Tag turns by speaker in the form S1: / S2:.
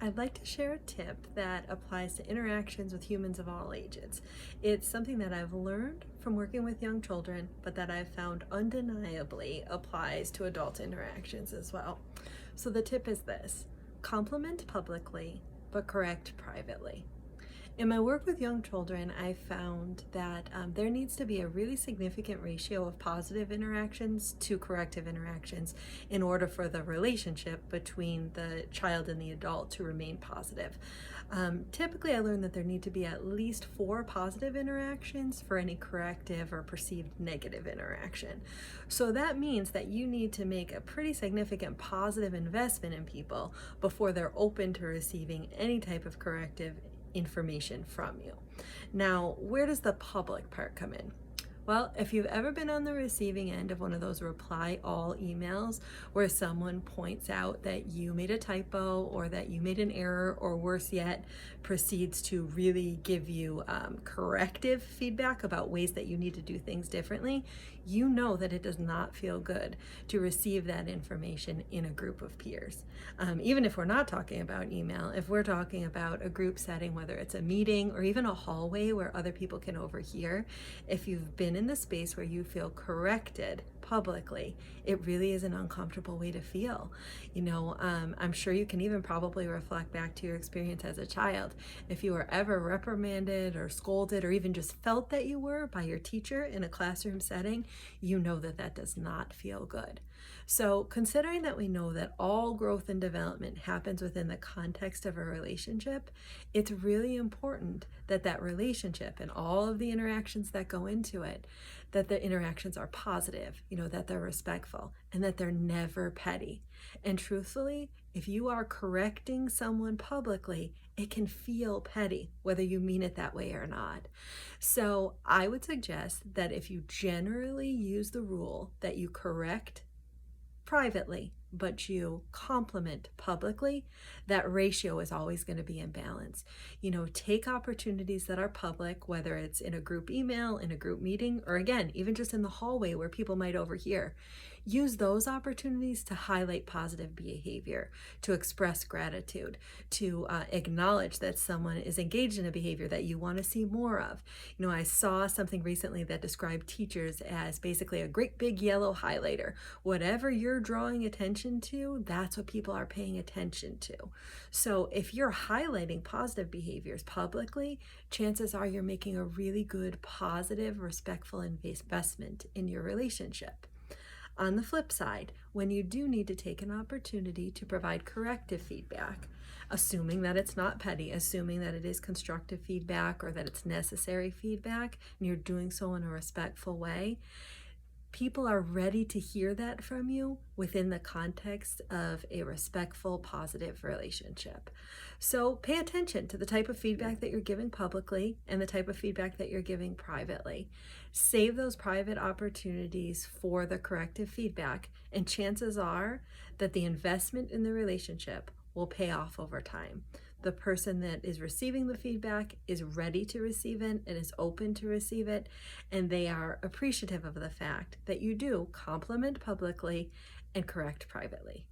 S1: I'd like to share a tip that applies to interactions with humans of all ages. It's something that I've learned from working with young children, but that I've found undeniably applies to adult interactions as well. So the tip is this: compliment publicly, but correct privately. In my work with young children, I found that there needs to be a really significant ratio of positive interactions to corrective interactions in order for the relationship between the child and the adult to remain positive. Typically, I learned that there need to be at least 4 positive interactions for any corrective or perceived negative interaction. So that means that you need to make a pretty significant positive investment in people before they're open to receiving any type of corrective information from you. Now, where does the public part come in? Well, if you've ever been on the receiving end of one of those reply all emails where someone points out that you made a typo or that you made an error, or worse yet, proceeds to really give you corrective feedback about ways that you need to do things differently, you know that it does not feel good to receive that information in a group of peers. Even if we're not talking about email, if we're talking about a group setting, whether it's a meeting or even a hallway where other people can overhear, if you've been in the space where you feel corrected publicly, it really is an uncomfortable way to feel. I'm sure you can even probably reflect back to your experience as a child. If you were ever reprimanded or scolded or even just felt that you were by your teacher in a classroom setting, you know that that does not feel good. So considering that we know that all growth and development happens within the context of a relationship, it's really important that that relationship and all of the interactions that go into it, that the interactions are positive, that they're respectful, and that they're never petty. And truthfully, if you are correcting someone publicly, it can feel petty, whether you mean it that way or not. So I would suggest that if you generally use the rule that you correct privately, but you compliment publicly, that ratio is always going to be in balance. Take opportunities that are public, whether it's in a group email, in a group meeting, or again, even just in the hallway where people might overhear. Use those opportunities to highlight positive behavior, to express gratitude, to acknowledge that someone is engaged in a behavior that you want to see more of. I saw something recently that described teachers as basically a great big yellow highlighter. Whatever you're drawing attention to, that's what people are paying attention to. So if you're highlighting positive behaviors publicly, chances are you're making a really good, positive, respectful investment in your relationship. On the flip side, when you do need to take an opportunity to provide corrective feedback, assuming that it's not petty, assuming that it is constructive feedback or that it's necessary feedback, and you're doing so in a respectful way, people are ready to hear that from you within the context of a respectful, positive relationship. So pay attention to the type of feedback that you're giving publicly and the type of feedback that you're giving privately. Save those private opportunities for the corrective feedback, and chances are that the investment in the relationship will pay off over time. The person that is receiving the feedback is ready to receive it and is open to receive it, and they are appreciative of the fact that you do compliment publicly and correct privately.